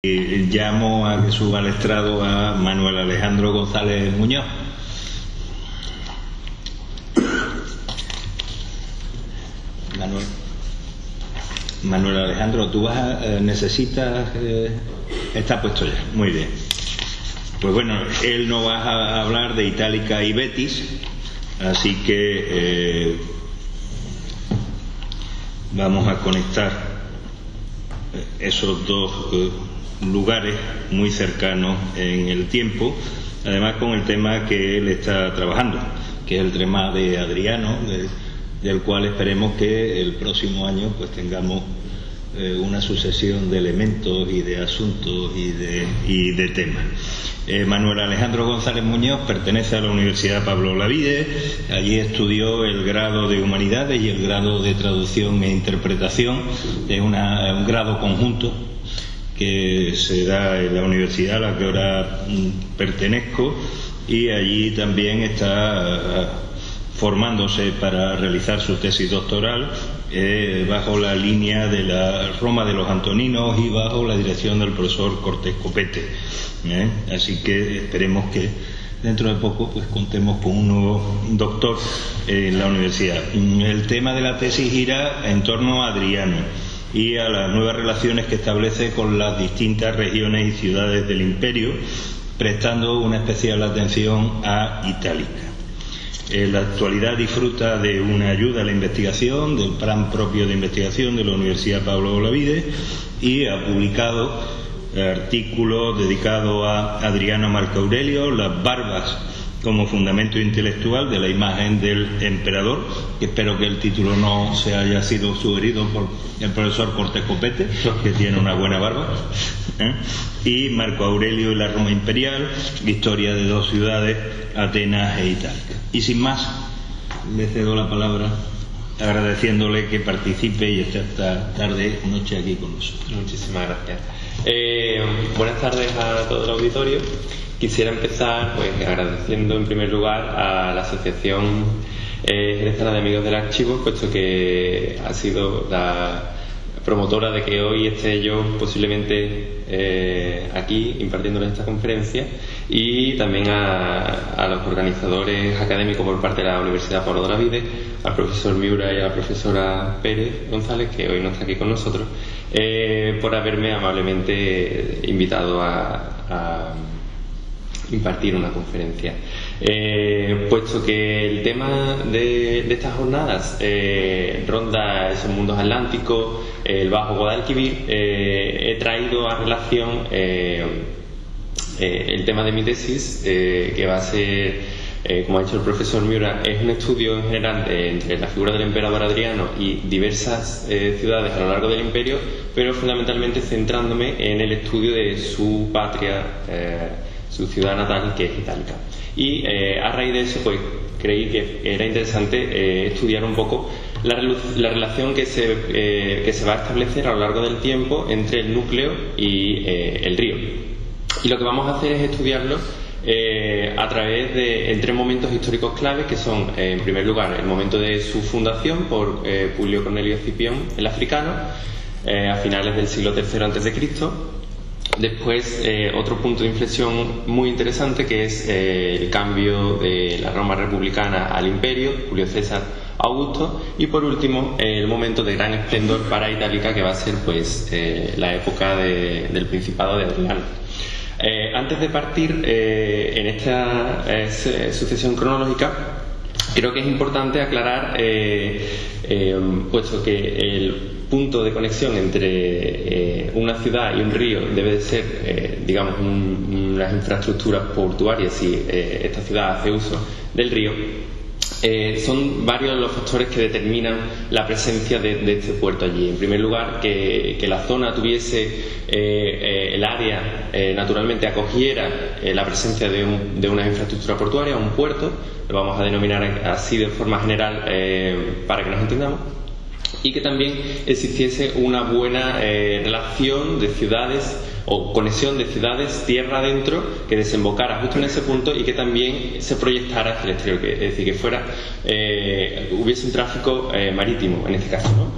Llamo a que suba al estrado a Manuel Alejandro González Muñoz. Manuel Alejandro, tú necesitas... está puesto ya, muy bien. Pues bueno, él no va a hablar de Itálica y Betis, así que vamos a conectar esos dos lugares muy cercanos en el tiempo, además con el tema que él está trabajando, que es el tema de Adriano, del cual esperemos que el próximo año pues tengamos una sucesión de elementos y de asuntos y de temas. Manuel Alejandro González Muñoz pertenece a la Universidad Pablo Olavide. Allí estudió el grado de Humanidades y el grado de Traducción e Interpretación. Es un grado conjunto que se da en la universidad a la que ahora pertenezco, y allí también está formándose para realizar su tesis doctoral bajo la línea de la Roma de los Antoninos y bajo la dirección del profesor Cortés Copete. Así que esperemos que dentro de poco pues contemos con un nuevo doctor en la universidad. El tema de la tesis gira en torno a Adriano y a las nuevas relaciones que establece con las distintas regiones y ciudades del imperio, prestando una especial atención a Itálica. En la actualidad disfruta de una ayuda a la investigación, del plan propio de investigación de la Universidad Pablo Olavide, y ha publicado artículos dedicados a Adriano Marco Aurelio, las barbas como fundamento intelectual de la imagen del emperador, que espero que el título no se haya sido sugerido por el profesor Cortés Copete, que tiene una buena barba, y Marco Aurelio y la Roma imperial, historia de dos ciudades, Atenas e Itálica. Y sin más, le cedo la palabra agradeciéndole que participe y esté esta tarde, noche aquí con nosotros. Muchísimas gracias. Buenas tardes a todo el auditorio. Quisiera empezar pues agradeciendo en primer lugar a la Asociación Jerezana de Amigos del Archivo, puesto que ha sido la promotora de que hoy esté yo posiblemente aquí impartiéndoles esta conferencia, y también a los organizadores académicos por parte de la Universidad Pablo Olavide, al profesor Miura y a la profesora Pérez González, que hoy no está aquí con nosotros, por haberme amablemente invitado a impartir una conferencia. Puesto que el tema de estas jornadas ronda esos mundos atlánticos, el Bajo Guadalquivir, he traído a relación el tema de mi tesis, que va a ser, como ha dicho el profesor Miura, es un estudio en general entre la figura del emperador Adriano y diversas ciudades a lo largo del imperio, pero fundamentalmente centrándome en el estudio de su patria, su ciudad natal, que es Itálica. Y a raíz de eso pues creí que era interesante estudiar un poco la relación que se va a establecer a lo largo del tiempo entre el núcleo y el río. Y lo que vamos a hacer es estudiarlo a través de tres momentos históricos claves, que son, en primer lugar, el momento de su fundación por Publio Cornelio Escipión el Africano, a finales del siglo III a.C. Después, otro punto de inflexión muy interesante, que es el cambio de la Roma republicana al imperio, Julio César Augusto, y por último el momento de gran esplendor para Itálica, que va a ser pues la época del Principado de Adriano. Antes de partir en esta sucesión cronológica, creo que es importante aclarar, puesto que el punto de conexión entre una ciudad y un río debe de ser, digamos, unas infraestructuras portuarias si esta ciudad hace uso del río. Son varios los factores que determinan la presencia de este puerto allí. En primer lugar, que la zona tuviese, el área naturalmente acogiera la presencia de una infraestructura portuaria, un puerto, lo vamos a denominar así de forma general para que nos entendamos, y que también existiese una buena relación de ciudades o conexión de ciudades tierra adentro que desembocara justo en ese punto y que también se proyectara hacia el exterior, es decir, que fuera hubiese un tráfico marítimo en este caso, ¿no?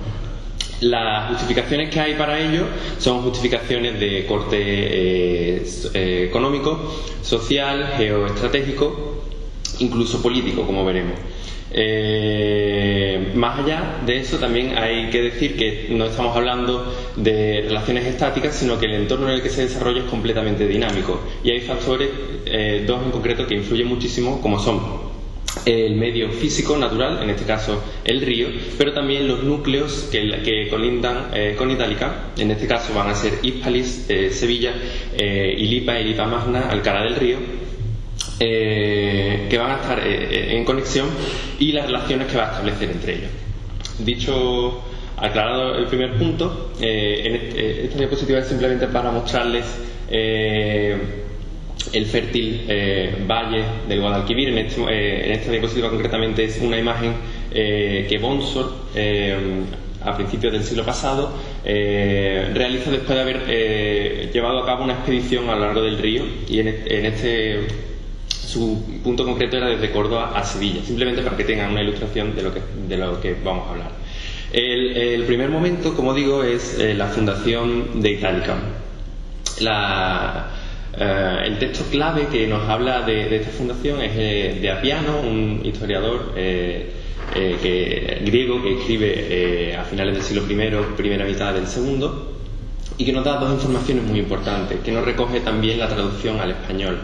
Las justificaciones que hay para ello son justificaciones de corte económico, social, geoestratégico, incluso político, como veremos. Más allá de eso, también hay que decir que no estamos hablando de relaciones estáticas, sino que el entorno en el que se desarrolla es completamente dinámico, y hay factores, dos en concreto, que influyen muchísimo, como son el medio físico natural, en este caso el río, pero también los núcleos que colindan con Itálica. En este caso van a ser Hispalis, Sevilla, Ilipa, Ilipa Magna, Alcalá del Río, que van a estar en conexión, y las relaciones que va a establecer entre ellos. Dicho, aclarado el primer punto, esta diapositiva es simplemente para mostrarles el fértil valle del Guadalquivir. En esta diapositiva concretamente es una imagen que Bonsor, a principios del siglo pasado, realiza después de haber llevado a cabo una expedición a lo largo del río, y su punto concreto era desde Córdoba a Sevilla, simplemente para que tengan una ilustración de lo que vamos a hablar. El primer momento, como digo, es la fundación de Itálica. El texto clave que nos habla de esta fundación es de Apiano, un historiador griego que escribe a finales del siglo I, primera mitad del segundo, y que nos da dos informaciones muy importantes, que nos recoge también la traducción al español.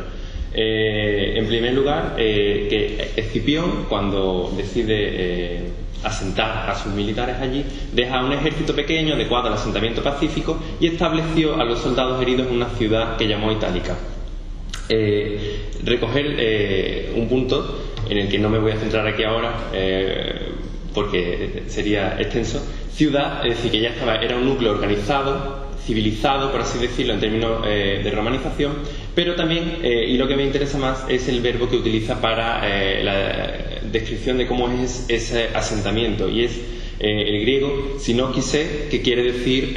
En primer lugar, que Escipión, cuando decide asentar a sus militares allí, deja un ejército pequeño adecuado al asentamiento pacífico y estableció a los soldados heridos en una ciudad que llamó Itálica. Recoger un punto en el que no me voy a centrar aquí ahora porque sería extenso. Ciudad, es decir, que ya era un núcleo organizado, civilizado, por así decirlo, en términos de romanización, pero también, y lo que me interesa más, es el verbo que utiliza para la descripción de cómo es ese asentamiento, y es el griego sinokise, que quiere decir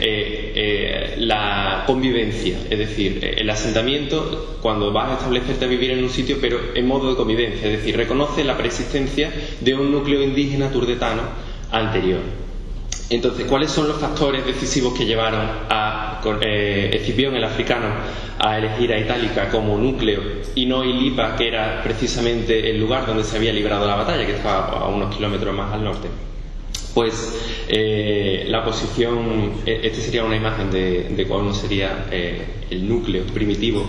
la convivencia, es decir, el asentamiento cuando vas a establecerte a vivir en un sitio, pero en modo de convivencia, es decir, reconoce la preexistencia de un núcleo indígena turdetano anterior. Entonces, ¿cuáles son los factores decisivos que llevaron a Escipión, el africano, a elegir a Itálica como núcleo y no Ilipa, que era precisamente el lugar donde se había librado la batalla, que estaba a unos kilómetros más al norte? Pues la posición, esta sería una imagen de cuál sería el núcleo primitivo,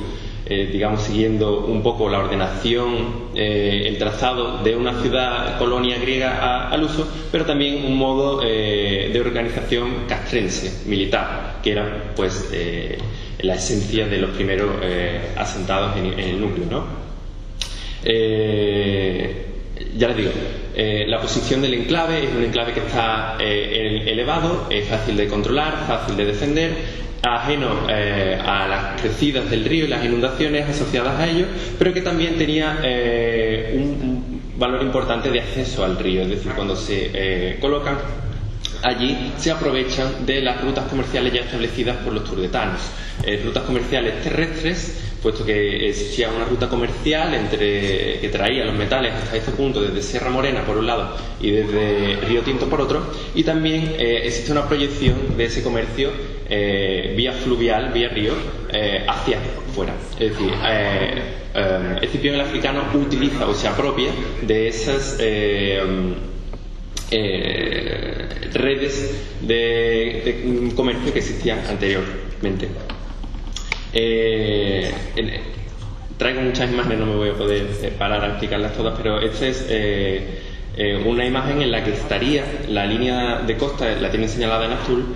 digamos, siguiendo un poco la ordenación, el trazado de una ciudad colonia griega al uso, pero también un modo de organización castrense, militar, que era pues la esencia de los primeros asentados en el núcleo, ¿no? Ya les digo, la posición del enclave es un enclave que está elevado, es fácil de controlar, fácil de defender, ajeno a las crecidas del río y las inundaciones asociadas a ello, pero que también tenía un valor importante de acceso al río, es decir, cuando se colocan allí se aprovechan de las rutas comerciales ya establecidas por los turdetanos, rutas comerciales terrestres, puesto que existía una ruta comercial que traía los metales hasta este punto desde Sierra Morena por un lado y desde Río Tinto por otro, y también existe una proyección de ese comercio vía fluvial, vía río, hacia fuera. Es decir, Escipión el africano utiliza o se apropia de esas redes de comercio que existían anteriormente. Traigo muchas imágenes, no me voy a poder parar a explicarlas todas, pero esta es una imagen en la que estaría la línea de costa, la tienen señalada en azul,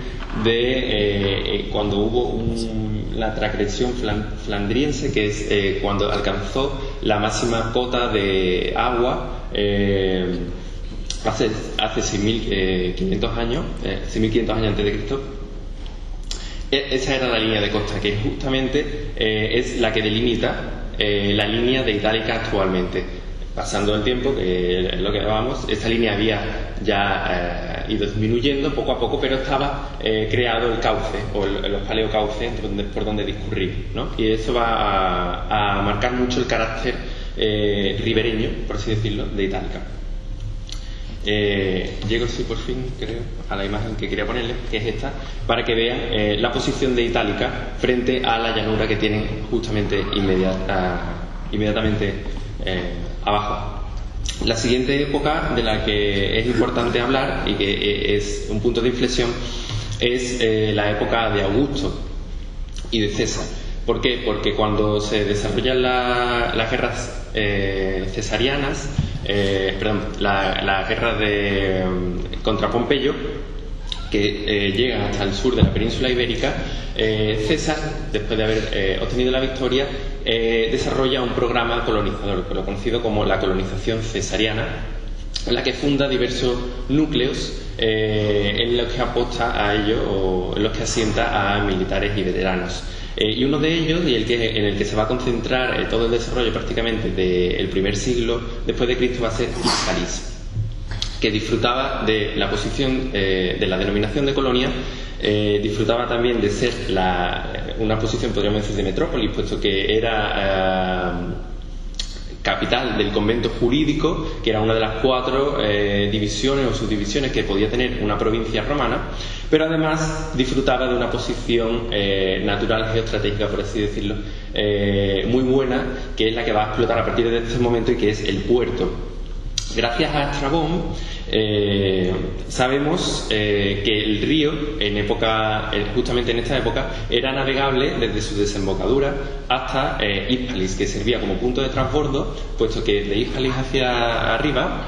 de cuando hubo la transgresión flandriense, que es cuando alcanzó la máxima cota de agua hace 6.500 años, 6.500 años antes de Cristo. Esa era la línea de costa, que justamente es la que delimita la línea de Itálica actualmente. Pasando el tiempo, que es lo que hablábamos, esta línea había ya ido disminuyendo poco a poco, pero estaba creado el cauce, o los paleocauces por donde discurrir, ¿no? Y eso va a marcar mucho el carácter ribereño, por así decirlo, de Itálica. Llego sí por fin, creo, a la imagen que quería ponerle, que es esta, para que vean la posición de Itálica frente a la llanura que tienen justamente inmediatamente abajo. La siguiente época de la que es importante hablar y que es un punto de inflexión es la época de Augusto y de César. ¿Por qué? Porque cuando se desarrollan las guerras cesarianas, la guerra contra Pompeyo, que llega hasta el sur de la península ibérica, César, después de haber obtenido la victoria, desarrolla un programa colonizador, lo conocido como la colonización cesariana, en la que funda diversos núcleos en los que aposta a ello o en los que asienta a militares y veteranos. Y uno de ellos, y en el que se va a concentrar todo el desarrollo prácticamente del primer siglo después de Cristo, va a ser Hispalis, que disfrutaba de la posición de la denominación de colonia, disfrutaba también de ser una posición, podríamos decir, de metrópolis, puesto que era capital del convento jurídico, que era una de las 4 divisiones o subdivisiones que podía tener una provincia romana, pero además disfrutaba de una posición natural, geoestratégica, por así decirlo, muy buena, que es la que va a explotar a partir de este momento y que es el puerto. Gracias a Estrabón sabemos que el río justamente en esta época era navegable desde su desembocadura hasta Hispalis, que servía como punto de transbordo, puesto que de Hispalis hacia arriba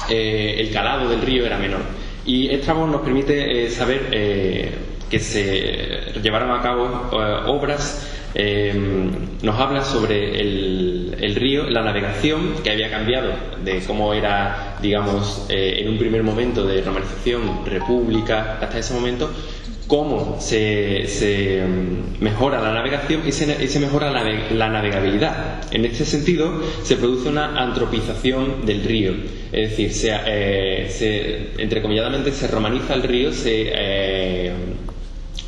el calado del río era menor. Y Estrabón nos permite saber que se llevaron a cabo obras. Nos habla sobre el río, la navegación, que había cambiado de cómo era, digamos, en un primer momento de romanización, república, hasta ese momento, cómo se mejora la navegación y se mejora la navegabilidad. En este sentido, se produce una antropización del río, es decir, entrecomilladamente se romaniza el río,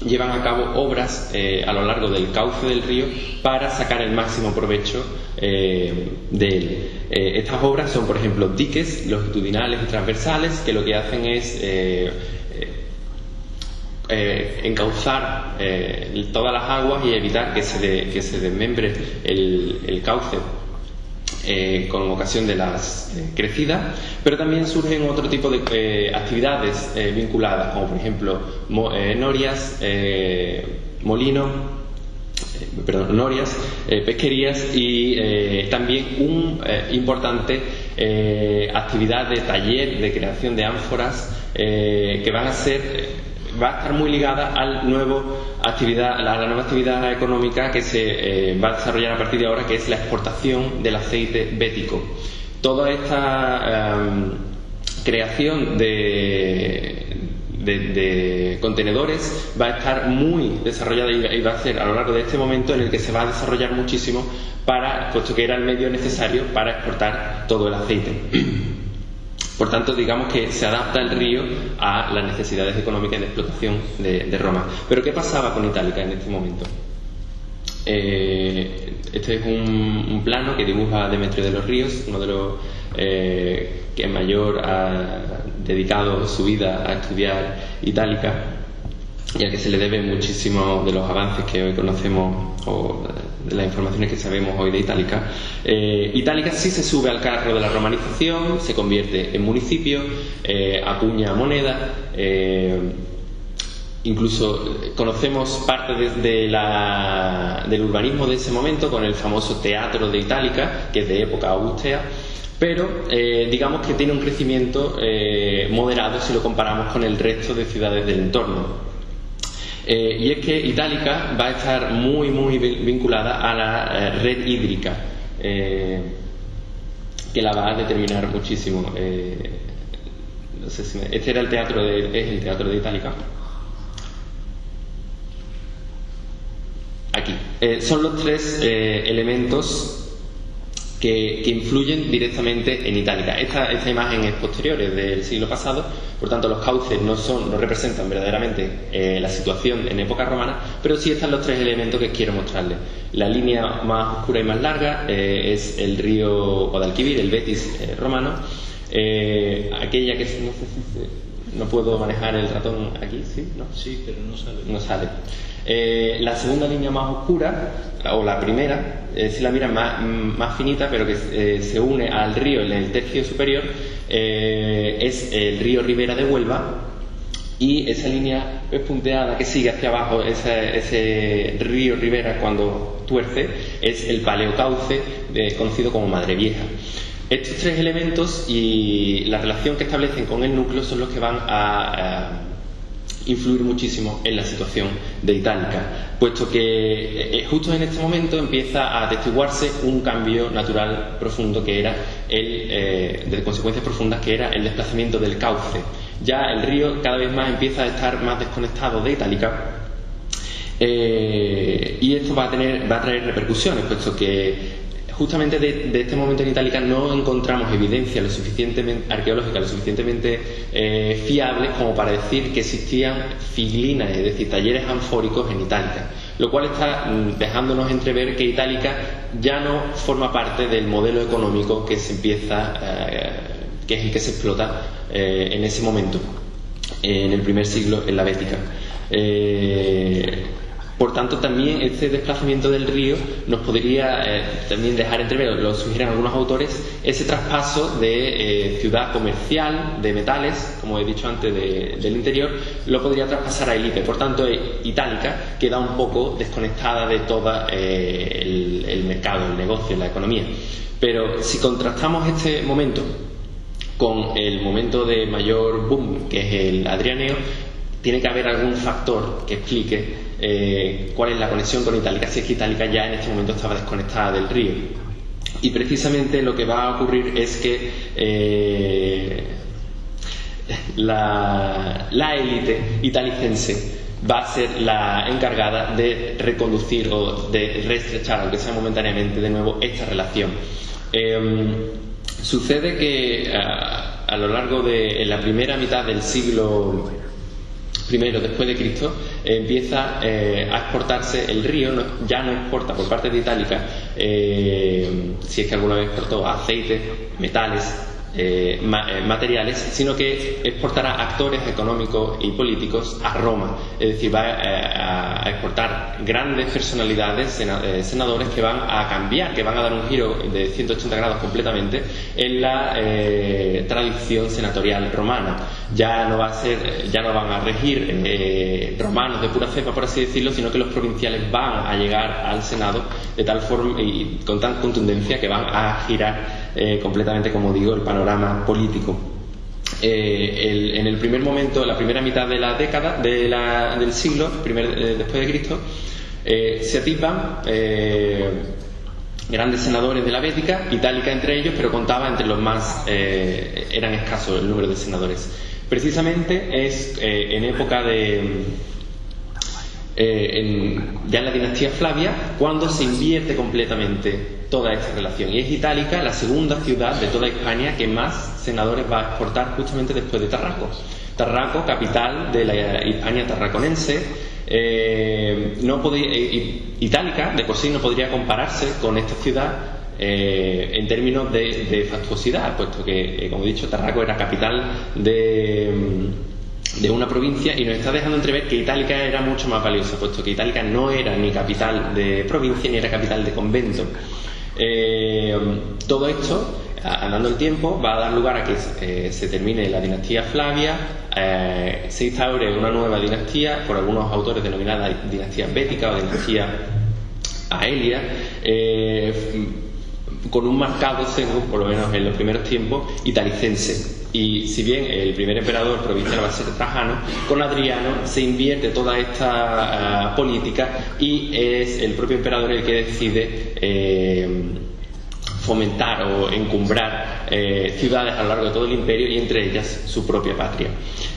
llevan a cabo obras a lo largo del cauce del río para sacar el máximo provecho de él. Estas obras son, por ejemplo, diques longitudinales y transversales, que lo que hacen es encauzar todas las aguas y evitar que se desmembre el cauce con ocasión de las crecidas, pero también surgen otro tipo de actividades vinculadas, como por ejemplo norias, pesquerías y también un importante actividad de taller de creación de ánforas que va a estar muy ligada a la nueva actividad económica que se va a desarrollar a partir de ahora, que es la exportación del aceite bético. Toda esta creación de contenedores va a estar muy desarrollada y va a ser a lo largo de este momento en el que se va a desarrollar muchísimo, puesto que era el medio necesario para exportar todo el aceite. Por tanto, digamos que se adapta el río a las necesidades económicas y de explotación de Roma. Pero ¿qué pasaba con Itálica en este momento? Este es un plano que dibuja Demetrio de los Ríos, uno de los que mayor ha dedicado su vida a estudiar Itálica, y al que se le debe muchísimo de los avances que hoy conocemos o de las informaciones que sabemos hoy de Itálica. Itálica sí se sube al carro de la romanización, se convierte en municipio, acuña moneda, incluso conocemos parte del urbanismo de ese momento con el famoso Teatro de Itálica, que es de época augustea, pero digamos que tiene un crecimiento moderado si lo comparamos con el resto de ciudades del entorno. Y es que Itálica va a estar muy vinculada a la red hídrica, que la va a determinar muchísimo. No sé si este era es el teatro de Itálica. Aquí. Son los 3 elementos que influyen directamente en Itálica. Esta imagen es posterior, es del siglo pasado, por tanto los cauces no representan verdaderamente la situación en época romana, pero sí están los 3 elementos que quiero mostrarles. La línea más oscura y más larga es el río Guadalquivir, el Betis romano. Aquella que no sé si no puedo manejar el ratón aquí, ¿sí? ¿No? Sí, pero no sale. No sale. La segunda línea más oscura, o la primera, si la miras más finita, pero que se une al río en el tercio superior, es el río Ribera de Huelva, y esa línea punteada que sigue hacia abajo, ese río Ribera cuando tuerce, es el paleocauce conocido como Madre Vieja. Estos tres elementos y la relación que establecen con el núcleo son los que van a influir muchísimo en la situación de Itálica, puesto que justo en este momento empieza a atestiguarse un cambio natural profundo que era de consecuencias profundas, que era el desplazamiento del cauce. Ya el río cada vez más empieza a estar más desconectado de Itálica, y esto va a traer repercusiones, puesto que justamente de este momento en Itálica no encontramos evidencia arqueológica lo suficientemente fiables como para decir que existían figlinas, es decir, talleres anfóricos en Itálica, lo cual está dejándonos entrever que Itálica ya no forma parte del modelo económico que se empieza, que es el que se explota en ese momento, en el primer siglo en la Bética. Por tanto, también este desplazamiento del río nos podría también dejar entrever, lo sugieren algunos autores, ese traspaso de ciudad comercial, de metales, como he dicho antes, del interior, lo podría traspasar a Elipe. Por tanto, Itálica queda un poco desconectada de todo el mercado, el negocio, la economía. Pero si contrastamos este momento con el momento de mayor boom, que es el Adrianeo, tiene que haber algún factor que explique cuál es la conexión con Itálica, si es que Itálica ya en este momento estaba desconectada del río. Y precisamente lo que va a ocurrir es que la élite italicense va a ser la encargada de reconducir o de reestrechar, aunque sea momentáneamente, de nuevo esta relación. Sucede que a lo largo de la primera mitad del siglo primero después de Cristo empieza a exportarse el río, ya no exporta por parte de Itálica, si es que alguna vez exportó aceite, metales, materiales, sino que exportará actores económicos y políticos a Roma. Es decir, va a exportar grandes personalidades, senadores, que van a cambiar, que van a dar un giro de 180 grados completamente en la tradición senatorial romana. Ya no van a regir romanos de pura cepa, por así decirlo, sino que los provinciales van a llegar al Senado de tal forma y con tal contundencia que van a girar completamente, como digo, el panorama político. En el primer momento, la primera mitad de la década del siglo después de Cristo, se atisban grandes senadores de la Bética, Itálica entre ellos, pero contaba entre los más, eran escasos el número de senadores. Precisamente es en época ya en la dinastía Flavia, cuando se invierte completamente toda esta relación, y es Itálica la segunda ciudad de toda Hispania que más senadores va a exportar, justamente después de Tarraco. Tarraco, capital de la Hispania tarraconense. Itálica de por sí no podría compararse con esta ciudad en términos de fastuosidad, puesto que, como he dicho, Tarraco era capital de una provincia, y nos está dejando entrever que Itálica era mucho más valiosa, puesto que Itálica no era ni capital de provincia ni era capital de convento. Todo esto, andando el tiempo, va a dar lugar a que se termine la dinastía Flavia, se instaure una nueva dinastía, por algunos autores denominada dinastía bética o dinastía Aelia, con un marcado sesgo, por lo menos en los primeros tiempos, italicense. Y si bien el primer emperador provincial va a ser Trajano, con Adriano se invierte toda esta política, y es el propio emperador el que decide fomentar o encumbrar ciudades a lo largo de todo el imperio, y entre ellas su propia patria.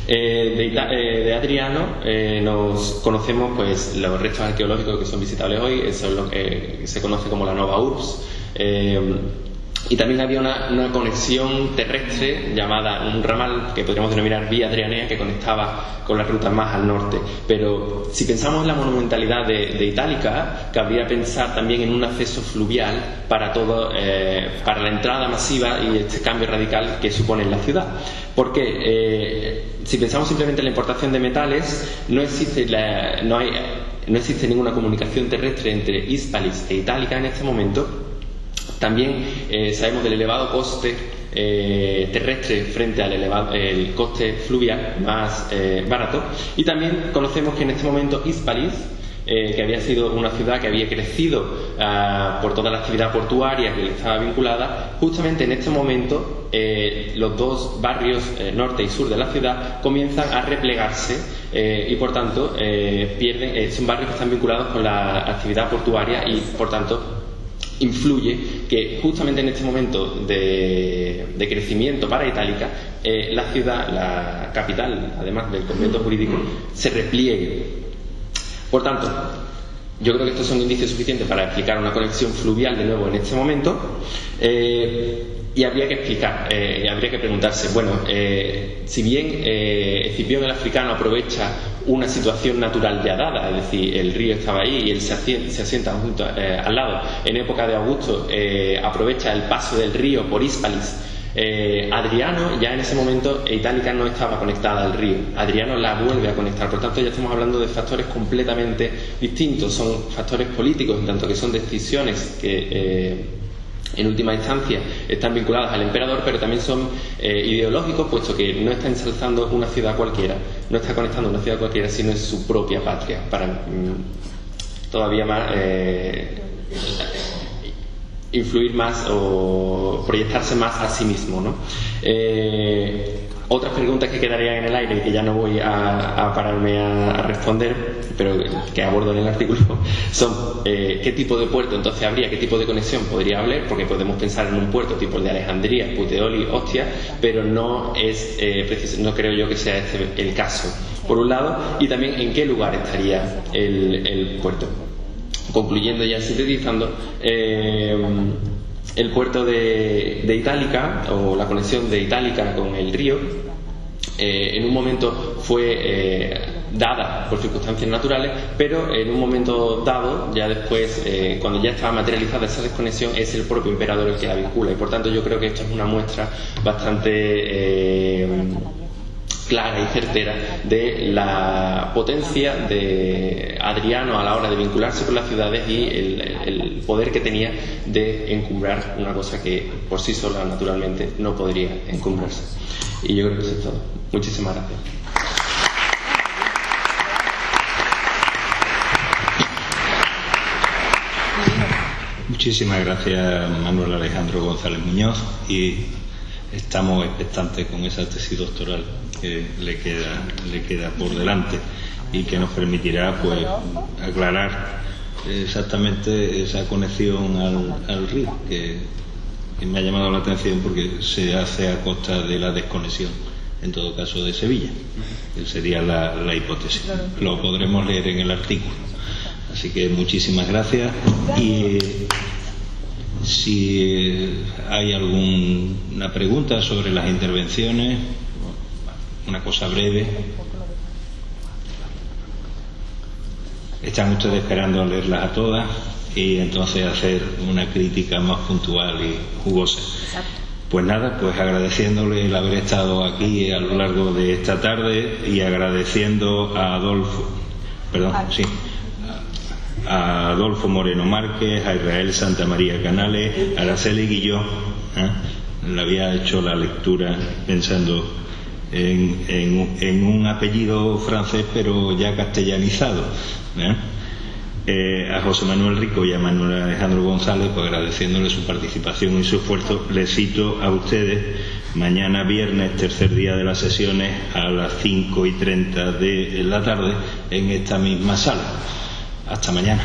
De Adriano nos conocemos pues los restos arqueológicos que son visitables hoy, son lo que se conoce como la Nova Urbs, Y también había una conexión terrestre llamada un ramal que podríamos denominar vía adrianea, que conectaba con las rutas más al norte. Pero si pensamos en la monumentalidad de Itálica, cabría pensar también en un acceso fluvial para para la entrada masiva y este cambio radical que supone en la ciudad. Porque si pensamos simplemente en la importación de metales, no existe ninguna comunicación terrestre entre Hispalis e Itálica en este momento. También sabemos del elevado coste terrestre frente al el coste fluvial más barato, y también conocemos que en este momento Hispalis, que había sido una ciudad que había crecido por toda la actividad portuaria que le estaba vinculada, justamente en este momento los dos barrios norte y sur de la ciudad comienzan a replegarse y por tanto son barrios que están vinculados con la actividad portuaria y por tanto influye que justamente en este momento de crecimiento para Itálica, la ciudad, la capital, además del convento jurídico, se repliegue. Por tanto, yo creo que estos son indicios suficientes para explicar una conexión fluvial de nuevo en este momento. Y habría que explicar, habría que preguntarse, bueno, si bien Escipión el africano aprovecha una situación natural ya dada, es decir, el río estaba ahí y él se asienta junto, al lado, en época de Augusto aprovecha el paso del río por Hispalis. Adriano, ya en ese momento Itálica no estaba conectada al río, Adriano la vuelve a conectar, por tanto ya estamos hablando de factores completamente distintos, son factores políticos en tanto que son decisiones que en última instancia están vinculadas al emperador, pero también son ideológicos, puesto que no está ensalzando una ciudad cualquiera, no está conectando una ciudad cualquiera, sino es su propia patria, para todavía más influir más o proyectarse más a sí mismo, ¿no? Otras preguntas que quedarían en el aire y que ya no voy a pararme a responder, pero que abordo en el artículo, son qué tipo de puerto entonces habría, qué tipo de conexión podría haber, porque podemos pensar en un puerto tipo el de Alejandría, Puteoli, Ostia, pero no es no creo yo que sea este el caso, por un lado, y también en qué lugar estaría el puerto. Concluyendo ya sintetizando, el puerto de Itálica, o la conexión de Itálica con el río, en un momento fue dada por circunstancias naturales, pero en un momento dado, ya después, cuando ya estaba materializada esa desconexión, es el propio emperador el que la vincula, y por tanto yo creo que esto es una muestra bastante clara y certera de la potencia de Adriano a la hora de vincularse con las ciudades y el poder que tenía de encumbrar una cosa que por sí sola naturalmente no podría encumbrarse. Y yo creo que eso es todo. Muchísimas gracias. Muchísimas gracias, Manuel Alejandro González Muñoz, y estamos expectantes con esa tesis doctoral que le queda por delante y que nos permitirá pues aclarar exactamente esa conexión al río que me ha llamado la atención, porque se hace a costa de la desconexión, en todo caso, de Sevilla. Sería la hipótesis. Lo podremos leer en el artículo. Así que muchísimas gracias, y si hay alguna pregunta sobre las intervenciones, una cosa breve. Están ustedes esperando a leerlas a todas y entonces hacer una crítica más puntual y jugosa. Pues nada, pues agradeciéndole el haber estado aquí a lo largo de esta tarde, y agradeciendo a Adolfo Moreno Márquez, a Israel Santa María Canales, a Araceli Guilló, le había hecho la lectura pensando en un apellido francés pero ya castellanizado, a José Manuel Rico y a Manuel Alejandro González, pues agradeciéndole su participación y su esfuerzo. Les cito a ustedes mañana viernes, tercer día de las sesiones, a las 5:30 de la tarde en esta misma sala. Hasta mañana.